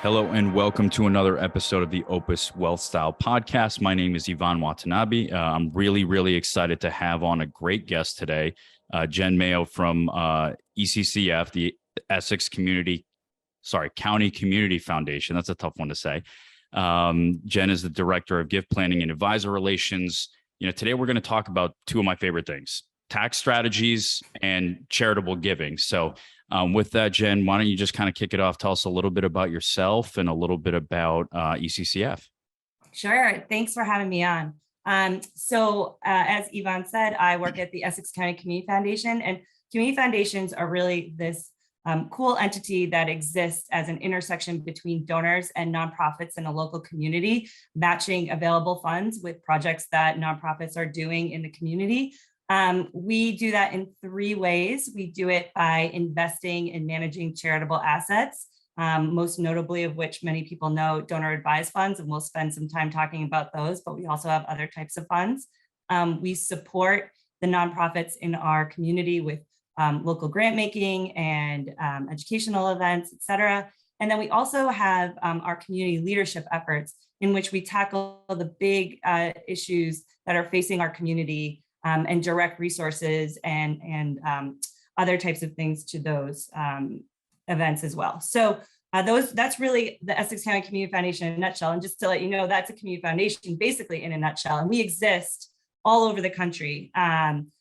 Hello and welcome to another episode of the Opus Wealth Style Podcast. My name is Ivan Watanabe. I'm really excited to have on a great guest today, Jen Mayo from ECCF, the Essex County Community Foundation. That's a tough one to say. Jen is the Director of Gift Planning and Advisor Relations. Today we're going to talk about two of my favorite things: tax strategies and charitable giving. So with that, Jen, why don't you just kind of kick it off? Tell us a little bit about yourself and a little bit about ECCF. Sure. Thanks for having me on. As Yvonne said, I work at the Essex County Community Foundation, and community foundations are really this cool entity that exists as an intersection between donors and nonprofits in a local community, matching available funds with projects that nonprofits are doing in the community. We do that in three ways. We do it by investing and managing charitable assets, most notably of which many people know donor advised funds, and we'll spend some time talking about those, but we also have other types of funds. We support the nonprofits in our community with local grant making and educational events, et cetera. And then we also have our community leadership efforts in which we tackle the big issues that are facing our community and direct resources and other types of things to those events as well. So that's really the Essex County Community Foundation in a nutshell. And just to let you know, that's a community foundation basically in a nutshell. And we exist all over the country.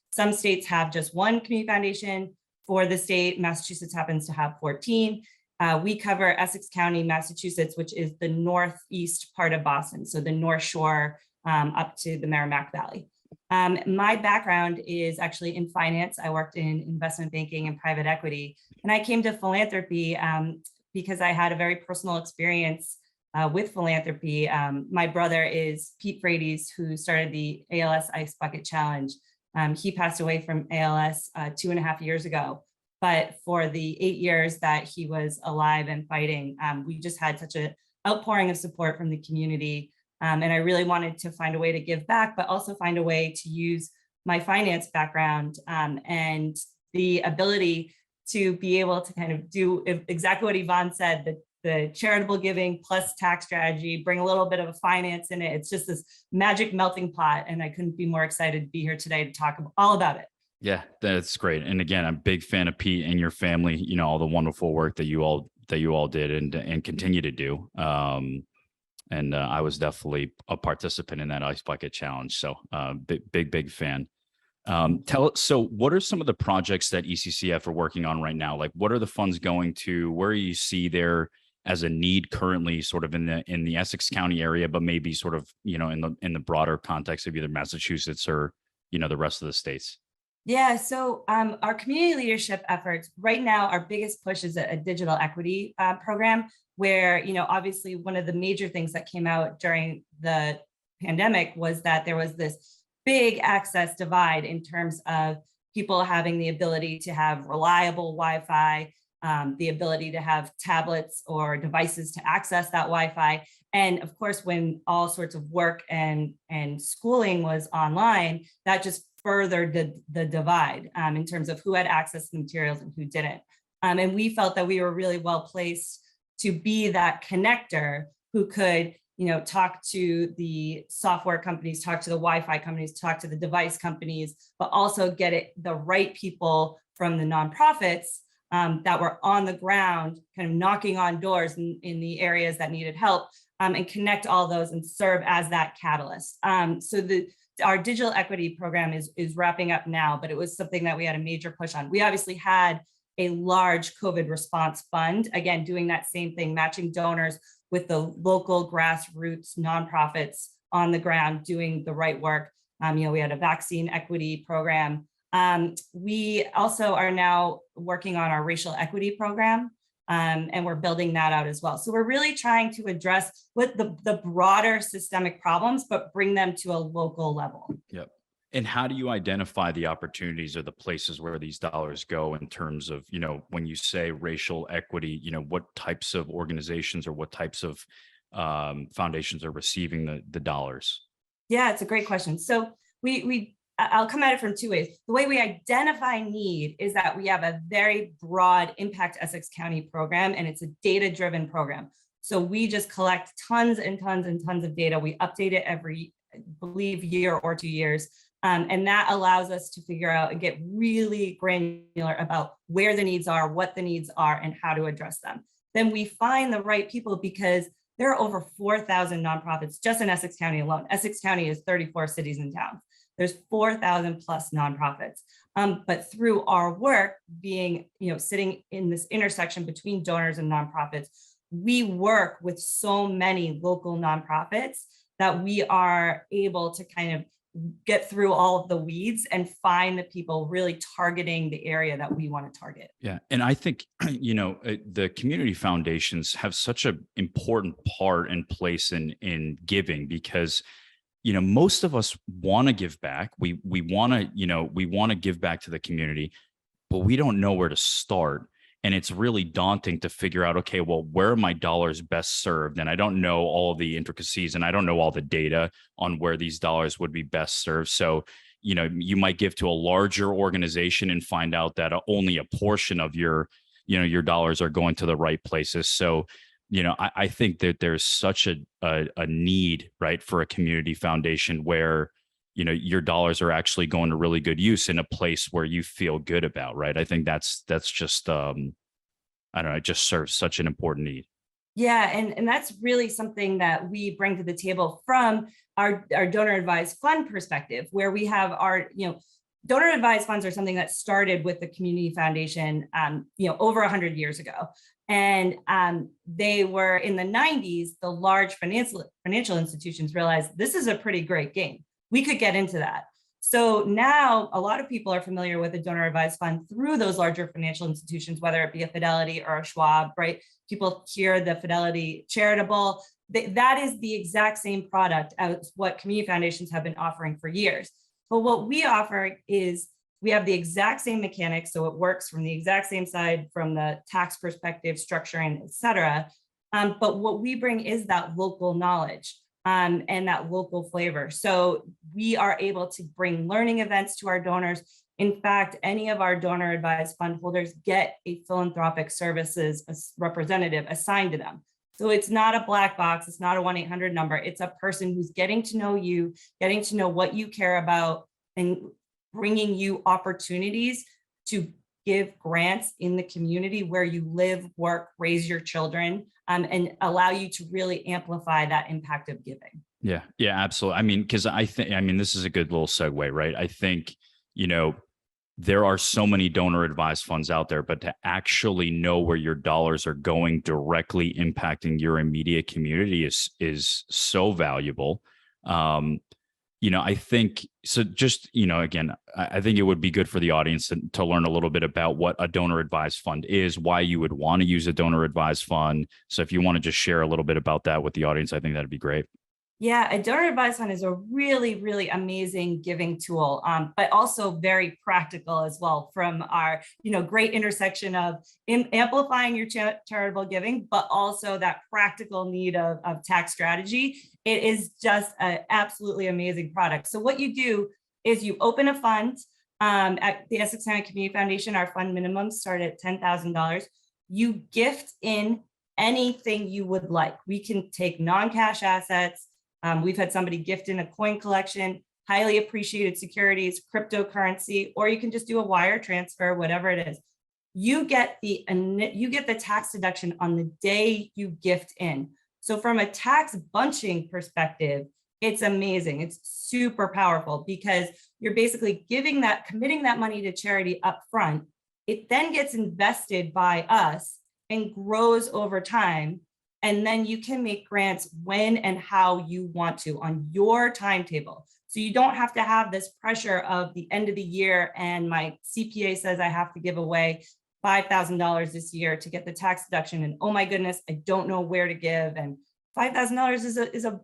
Some states have just one community foundation. For the state, Massachusetts happens to have 14. We cover Essex County, Massachusetts, which is the northeast part of Boston. So the North Shore up to the Merrimack Valley. My background is actually in finance. I worked in investment banking and private equity, and I came to philanthropy because I had a very personal experience with philanthropy. My brother is Pete Frates, who started the ALS Ice Bucket Challenge. He passed away from ALS 2.5 years ago, but for the 8 years that he was alive and fighting, we just had such an outpouring of support from the community. And I really wanted to find a way to give back, but also find a way to use my finance background and the ability to be able to kind of do exactly what Yvonne said, the charitable giving plus tax strategy, bring a little bit of a finance in it. It's just this magic melting pot. And I couldn't be more excited to be here today to talk all about it. Yeah, that's great. And again, I'm a big fan of Pete and your family, all the wonderful work that you all did and continue to do. And I was definitely a participant in that Ice Bucket Challenge. So big fan. So what are some of the projects that ECCF are working on right now? Like, what are the funds going to? Where you see there as a need currently sort of in the Essex County area, but maybe sort of, in the broader context of either Massachusetts or, the rest of the states? Yeah, so our community leadership efforts right now, our biggest push is a digital equity program where, obviously one of the major things that came out during the pandemic was that there was this big access divide in terms of people having the ability to have reliable Wi-Fi, the ability to have tablets or devices to access that Wi-Fi. And of course, when all sorts of work and schooling was online, that just furthered the divide in terms of who had access to materials and who didn't. And we felt that we were really well placed to be that connector who could, talk to the software companies, talk to the Wi-Fi companies, talk to the device companies, but also get the right people from the nonprofits that were on the ground, kind of knocking on doors in the areas that needed help, and connect all those and serve as that catalyst. Our digital equity program is wrapping up now, but it was something that we had a major push on. We obviously had a large COVID response fund, again, doing that same thing, matching donors with the local grassroots nonprofits on the ground doing the right work. We had a vaccine equity program. We also are now working on our racial equity program, and we're building that out as well. So we're really trying to address what the broader systemic problems, but bring them to a local level. Yep. And how do you identify the opportunities or the places where these dollars go in terms of, when you say racial equity, what types of organizations or what types of foundations are receiving the dollars? Yeah, it's a great question. So I'll come at it from two ways. The way we identify need is that we have a very broad Impact Essex County program, and it's a data-driven program. So we just collect tons and tons and tons of data. We update it every, I believe, year or 2 years. And that allows us to figure out and get really granular about where the needs are, what the needs are, and how to address them. Then we find the right people, because there are over 4,000 nonprofits just in Essex County alone. Essex County is 34 cities and towns. There's 4,000 plus nonprofits. But through our work being, sitting in this intersection between donors and nonprofits, we work with so many local nonprofits that we are able to kind of get through all of the weeds and find the people really targeting the area that we want to target. Yeah. And I think, the community foundations have such an important part and place in giving, because, most of us want to give back. We want to give back to the community, but we don't know where to start. And it's really daunting to figure out, okay, well, where are my dollars best served? And I don't know all of the intricacies, and I don't know all the data on where these dollars would be best served. So, you might give to a larger organization and find out that only a portion of your dollars are going to the right places. So, I think that there's such a need, right, for a community foundation where, your dollars are actually going to really good use in a place where you feel good about, right? I think that's just, I don't know, it just serves such an important need. Yeah, and that's really something that we bring to the table from our donor advised fund perspective, where we have our, donor advised funds are something that started with the community foundation, over 100 years ago. And they were in the 90s, the large financial institutions realized this is a pretty great game. We could get into that. So now a lot of people are familiar with a donor advised fund through those larger financial institutions, whether it be a Fidelity or a Schwab, right? People hear the Fidelity Charitable. That is the exact same product as what community foundations have been offering for years. But what we offer is we have the exact same mechanics. So it works from the exact same side, from the tax perspective, structuring, et cetera. But what we bring is that local knowledge. And that local flavor. So we are able to bring learning events to our donors. In fact, any of our donor advised fund holders get a philanthropic services representative assigned to them. So it's not a black box. It's not a 1-800 number. It's a person who's getting to know you, getting to know what you care about, and bringing you opportunities to give grants in the community where you live, work, raise your children, and allow you to really amplify that impact of giving. Yeah, absolutely. I mean, because this is a good little segue, right? I think, there are so many donor advised funds out there, but to actually know where your dollars are going directly impacting your immediate community is so valuable. I think so. Just, again, I think it would be good for the audience to learn a little bit about what a donor advised fund is, why you would want to use a donor advised fund. So if you want to just share a little bit about that with the audience, I think that'd be great. Yeah, a donor advised fund is a really, really amazing giving tool, but also very practical as well, from our, great intersection of amplifying your charitable giving, but also that practical need of tax strategy. It is just an absolutely amazing product. So what you do is you open a fund at the Essex County Community Foundation. Our fund minimums start at $10,000. You gift in anything you would like. We can take non-cash assets. We've had somebody gift in a coin collection, highly appreciated securities, cryptocurrency, or you can just do a wire transfer, whatever it is. You get the tax deduction on the day you gift in. So from a tax bunching perspective, it's amazing. It's super powerful, because you're basically committing that money to charity up front. It then gets invested by us and grows over time. And then you can make grants when and how you want to on your timetable. So you don't have to have this pressure of the end of the year and my CPA says I have to give away $5,000 this year to get the tax deduction. And oh my goodness, I don't know where to give. And $5,000 is a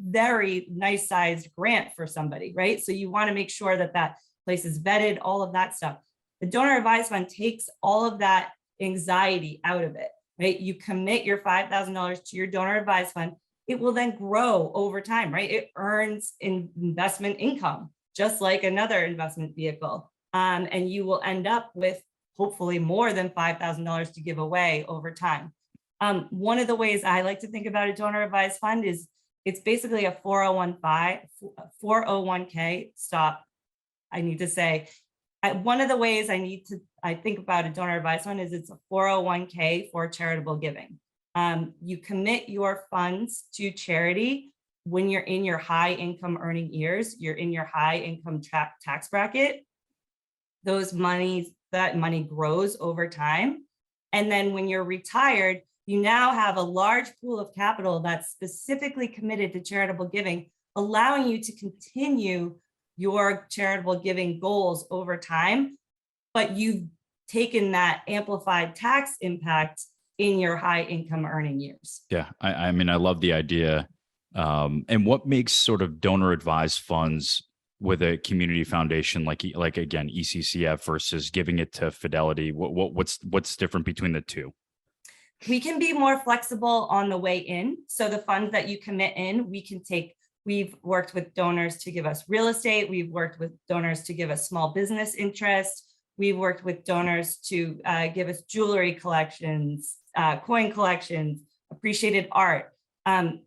very nice sized grant for somebody, right? So you want to make sure that place is vetted, all of that stuff. The donor advised fund takes all of that anxiety out of it. Right? You commit your $5,000 to your donor advised fund. It will then grow over time, right? It earns investment income, just like another investment vehicle. And you will end up with hopefully more than $5,000 to give away over time. One of the ways I like to think about a donor advised fund is it's basically a 401k. Stop. I need to say, one of the ways I think about a donor advised fund is it's a 401k for charitable giving. You commit your funds to charity when you're in your high income earning years, you're in your high income tax bracket. That money grows over time. And then when you're retired, you now have a large pool of capital that's specifically committed to charitable giving, allowing you to continue your charitable giving goals over time, but you've taken that amplified tax impact in your high income earning years. Yeah, I mean, I love the idea. And what makes sort of donor advised funds with a community foundation like again ECCF versus giving it to Fidelity? What's different between the two? We can be more flexible on the way in. So the funds that you commit in, we've worked with donors to give us real estate. We've worked with donors to give us small business interest. We've worked with donors to give us jewelry collections, coin collections, appreciated art. A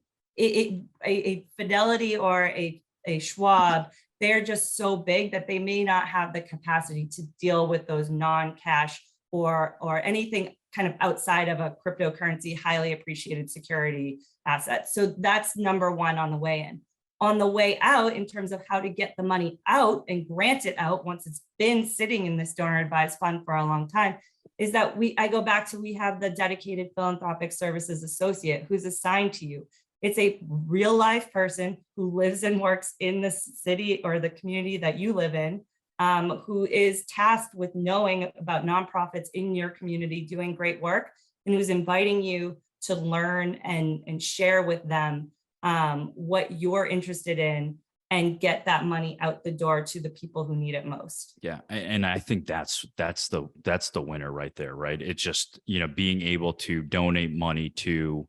Fidelity or a Schwab, they're just so big that they may not have the capacity to deal with those non-cash or anything kind of outside of a cryptocurrency, highly appreciated security asset. So that's number one on the way in. On the way out, in terms of how to get the money out and grant it out once it's been sitting in this donor advised fund for a long time, is that I go back to, we have the dedicated philanthropic services associate who's assigned to you. It's a real life person who lives and works in the city or the community that you live in, who is tasked with knowing about nonprofits in your community doing great work, and who's inviting you to learn and share with them what you're interested in and get that money out the door to the people who need it most. Yeah, and I think that's the winner right there, right? It's just, being able to donate money to,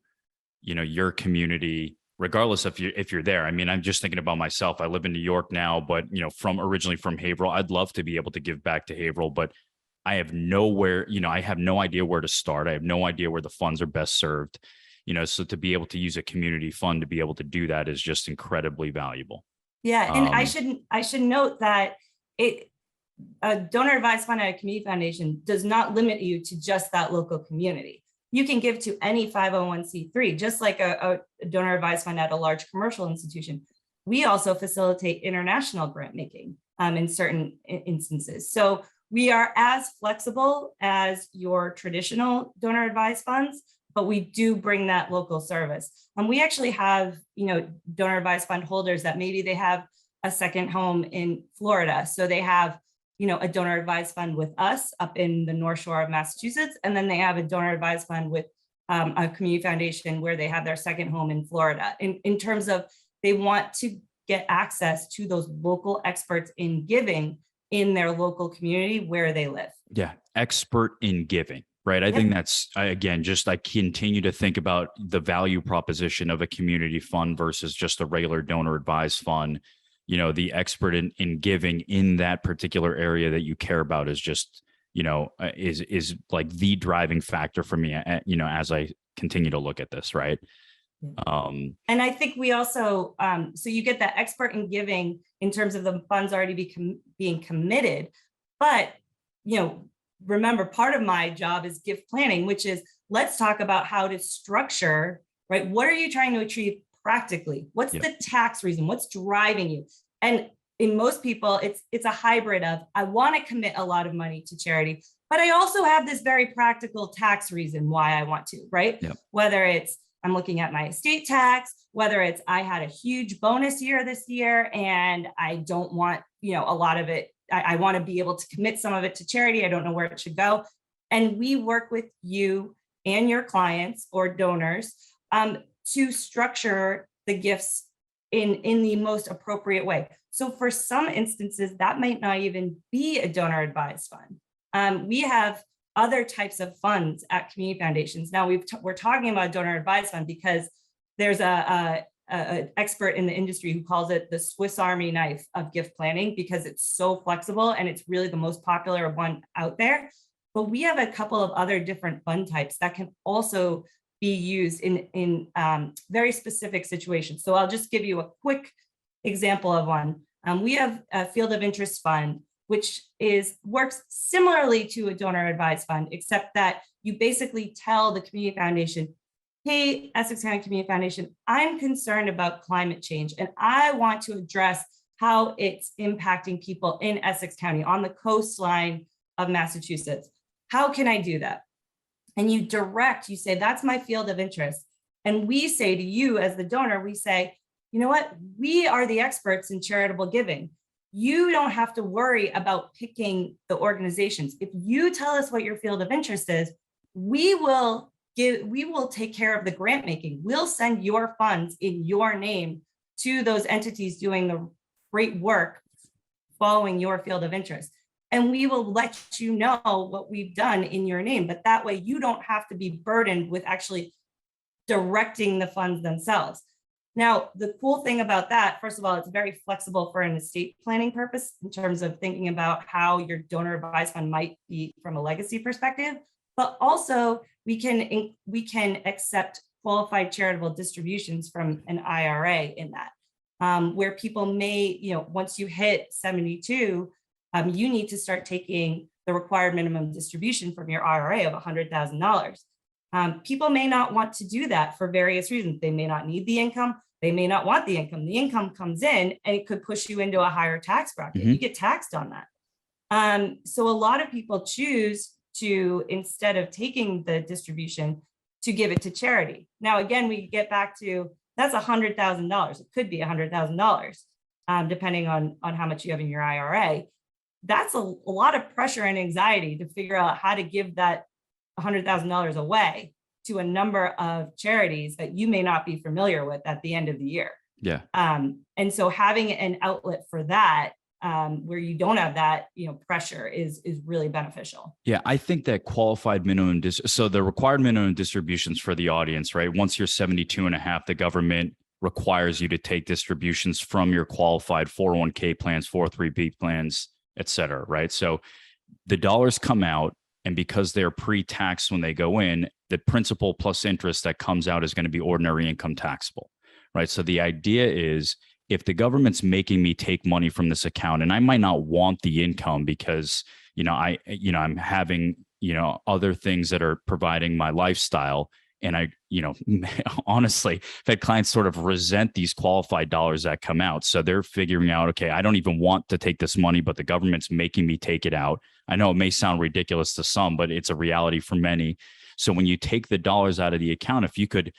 your community, regardless if you're there. I mean, I'm just thinking about myself. I live in New York now, but originally from Haverhill. I'd love to be able to give back to Haverhill, but I have nowhere, I have no idea where to start. I have no idea where the funds are best served. So to be able to use a community fund to be able to do that is just incredibly valuable. Yeah, and I should note that a donor advised fund at a community foundation does not limit you to just that local community. You can give to any 501c3, just like a donor advised fund at a large commercial institution. We also facilitate international grant making in certain instances. So we are as flexible as your traditional donor advised funds, but we do bring that local service. And we actually have, donor advised fund holders that maybe they have a second home in Florida. So they have, a donor advised fund with us up in the North Shore of Massachusetts. And then they have a donor advised fund with a community foundation where they have their second home in Florida. In terms of, they want to get access to those local experts in giving in their local community where they live. Yeah, expert in giving. Right. I think that's, again, I continue to think about the value proposition of a community fund versus just a regular donor advised fund. The expert in giving in that particular area that you care about is just, is like the driving factor for me, as I continue to look at this. Right. And I think we also, so you get that expert in giving in terms of the funds already being committed, but, remember, part of my job is gift planning, which is, let's talk about how to structure, right? What are you trying to achieve practically? What's the tax reason? What's driving you? And in most people, it's a hybrid of, I want to commit a lot of money to charity, but I also have this very practical tax reason why I want to, right? Yep. Whether it's, I'm looking at my estate tax, whether it's, I had a huge bonus year this year and I don't want, a lot of it, I want to be able to commit some of it to charity. I don't know where it should go. And we work with you and your clients or donors to structure the gifts in the most appropriate way. So for some instances, that might not even be a donor advised fund. We have other types of funds at community foundations. Now we're talking about a donor advised fund because there's an expert in the industry who calls it the Swiss Army knife of gift planning because it's so flexible and it's really the most popular one out there. But we have a couple of other different fund types that can also be used in very specific situations. So I'll just give you a quick example of one. We have a field of interest fund, which works similarly to a donor advised fund, except that you basically tell the community foundation, hey, Essex County Community Foundation, I'm concerned about climate change, and I want to address how it's impacting people in Essex County on the coastline of Massachusetts. How can I do that? And you say, that's my field of interest. And we say to you as the donor, we say, you know what? We are the experts in charitable giving. You don't have to worry about picking the organizations. If you tell us what your field of interest is, we will take care of the grant making. We'll send your funds in your name to those entities doing the great work following your field of interest. And we will let you know what we've done in your name. But that way you don't have to be burdened with actually directing the funds themselves. Now, the cool thing about that, first of all, it's very flexible for an estate planning purpose in terms of thinking about how your donor advised fund might be from a legacy perspective, but also we can accept qualified charitable distributions from an IRA in that, where people may, once you hit 72, you need to start taking the required minimum distribution from your IRA of $100,000. People may not want to do that for various reasons. They may not need the income. They may not want the income. The income comes in and it could push you into a higher tax bracket. You get taxed on that. So a lot of people choose to, instead of taking the distribution, to give it to charity. Now, again, we get back to, that's $100,000. It could be $100,000, depending on how much you have in your IRA. That's a lot of pressure and anxiety to figure out how to give that $100,000 away to a number of charities that you may not be familiar with at the end of the year. Yeah. And so having an outlet for that, where you don't have that, pressure is really beneficial. Yeah, I think that qualified minimum, so the required minimum distributions for the audience, right? Once you're 72 and a half, the government requires you to take distributions from your qualified 401k plans, 403b plans, et cetera, right? So the dollars come out, and because they're pre-taxed when they go in, the principal plus interest that comes out is going to be ordinary income taxable, right? So the idea is, if the government's making me take money from this account, and I might not want the income because, I'm having, other things that are providing my lifestyle. And I, honestly, I've had clients sort of resent these qualified dollars that come out. So they're figuring out, okay, I don't even want to take this money, but the government's making me take it out. I know it may sound ridiculous to some, but it's a reality for many. So when you take the dollars out of the account, if you could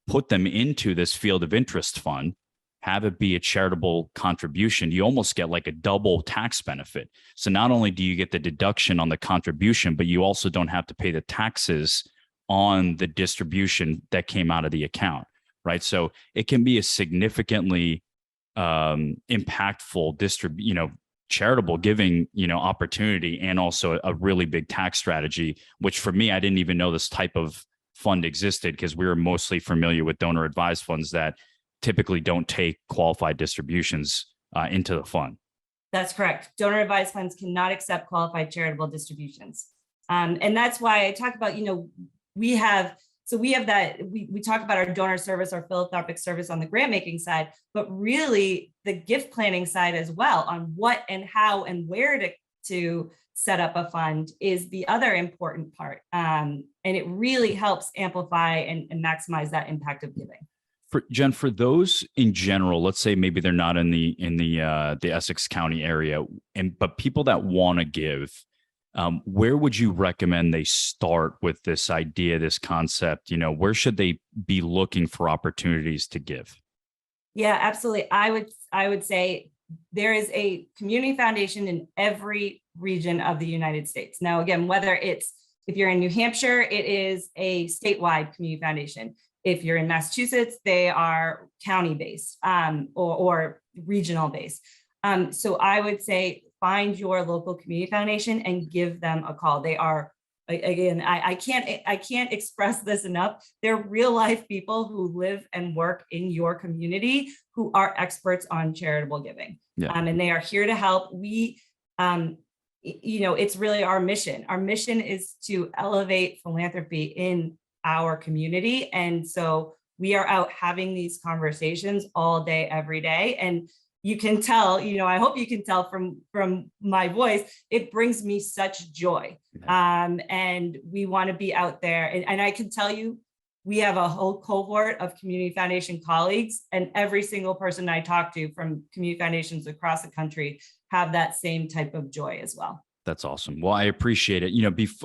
put them into this field of interest fund, have it be a charitable contribution, you almost get like a double tax benefit. So not only do you get the deduction on the contribution, but you also don't have to pay the taxes on the distribution that came out of the account, right? So it can be a significantly impactful charitable giving, opportunity, and also a really big tax strategy, which for me, I didn't even know this type of fund existed, because we were mostly familiar with donor advised funds that typically don't take qualified distributions into the fund. That's correct. Donor advised funds cannot accept qualified charitable distributions. And that's why I talk about, we talk about our donor service, our philanthropic service on the grant making side, but really the gift planning side as well, on what and how and where to set up a fund is the other important part. And it really helps amplify and maximize that impact of giving. Jen, for those in general, let's say maybe they're not in the Essex County area, but people that want to give, where would you recommend they start with this idea, this concept? Where should they be looking for opportunities to give? Yeah, absolutely. I would say there is a community foundation in every region of the United States. Now, again, if you're in New Hampshire, it is a statewide community foundation. If you're in Massachusetts, they are county-based or regional-based. So I would say find your local community foundation and give them a call. They are, again, I can't express this enough. They're real life people who live and work in your community who are experts on charitable giving. Yeah. And they are here to help. It's really our mission. Our mission is to elevate philanthropy in our community. And so we are out having these conversations all day, every day. And you can tell, I hope you can tell from my voice, it brings me such joy. And we want to be out there. And I can tell you, we have a whole cohort of Community Foundation colleagues, and every single person I talk to from community foundations across the country have that same type of joy as well. That's awesome. Well, I appreciate it.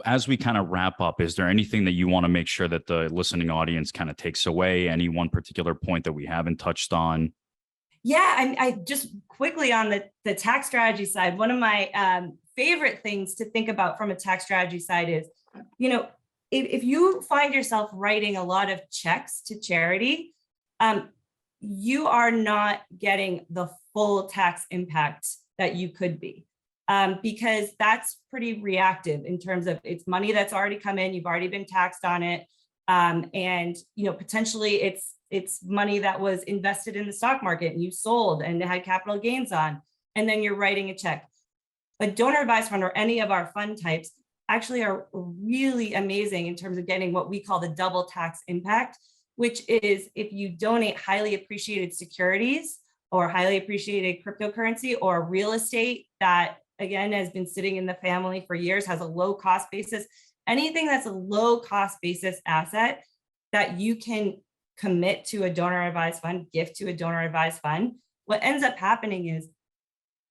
As we kind of wrap up, is there anything that you want to make sure that the listening audience kind of takes away? Any one particular point that we haven't touched on? Yeah, I just quickly on the tax strategy side, one of my favorite things to think about from a tax strategy side is, if you find yourself writing a lot of checks to charity, you are not getting the full tax impact that you could be, because that's pretty reactive in terms of it's money that's already come in, you've already been taxed on it, and potentially it's money that was invested in the stock market and you sold and had capital gains on, and then you're writing a check. A donor advised fund or any of our fund types actually are really amazing in terms of getting what we call the double tax impact, which is if you donate highly appreciated securities or highly appreciated cryptocurrency or real estate that, again, has been sitting in the family for years, has a low cost basis, anything that's a low cost basis asset that you can commit to a donor advised fund, gift to a donor advised fund, what ends up happening is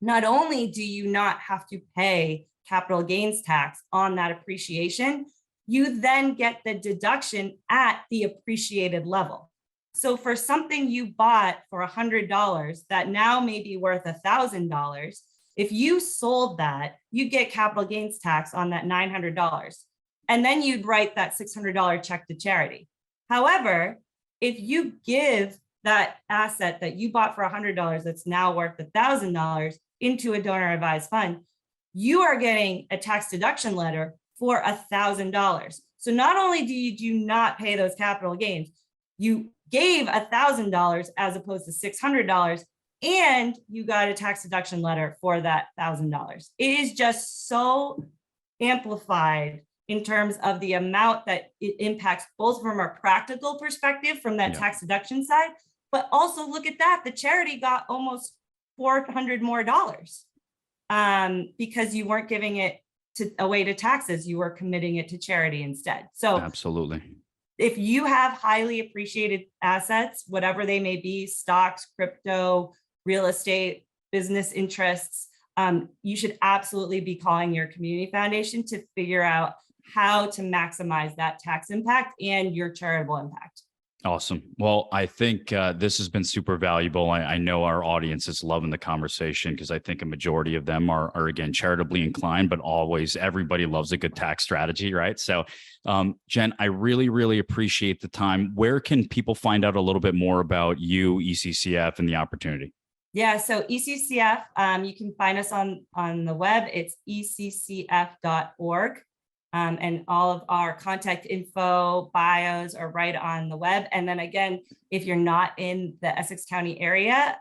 not only do you not have to pay capital gains tax on that appreciation, you then get the deduction at the appreciated level. So for something you bought for $100 that now may be worth $1,000, if you sold that, you get capital gains tax on that $900. And then you'd write that $600 check to charity. However, if you give that asset that you bought for $100 that's now worth $1,000 into a donor advised fund, you are getting a tax deduction letter for $1,000. So not only do you not pay those capital gains, you gave $1,000 as opposed to $600, and you got a tax deduction letter for that $1,000. It is just so amplified in terms of the amount that it impacts, both from a practical perspective from that tax deduction side, but also look at that, the charity got almost $400 more because you weren't giving it away to taxes, you were committing it to charity instead. So absolutely. If you have highly appreciated assets, whatever they may be, stocks, crypto, real estate, business interests, you should absolutely be calling your community foundation to figure out how to maximize that tax impact and your charitable impact. Awesome. Well, I think this has been super valuable. I know our audience is loving the conversation because I think a majority of them are again, charitably inclined, but always everybody loves a good tax strategy, right? So, Jen, I really, really appreciate the time. Where can people find out a little bit more about you, ECCF, and the opportunity? Yeah, so ECCF, you can find us on the web. It's eccf.org. And all of our contact info, bios are right on the web. And then again, if you're not in the Essex County area,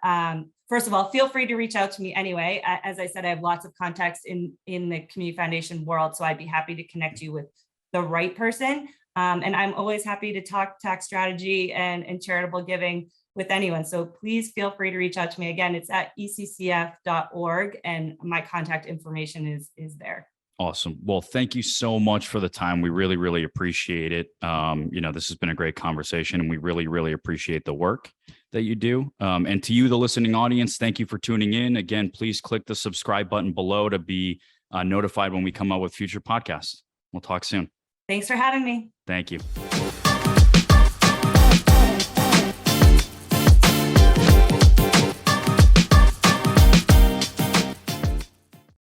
first of all, feel free to reach out to me anyway. As I said, I have lots of contacts in the community foundation world, so I'd be happy to connect you with the right person. And I'm always happy to talk tax strategy and charitable giving with anyone. So please feel free to reach out to me. Again, it's at eccf.org and my contact information is there. Awesome. Well, thank you so much for the time. We really, really appreciate it. This has been a great conversation and we really, really appreciate the work that you do. And to you, the listening audience, thank you for tuning in. Again, please click the subscribe button below to be notified when we come out with future podcasts. We'll talk soon. Thanks for having me. Thank you.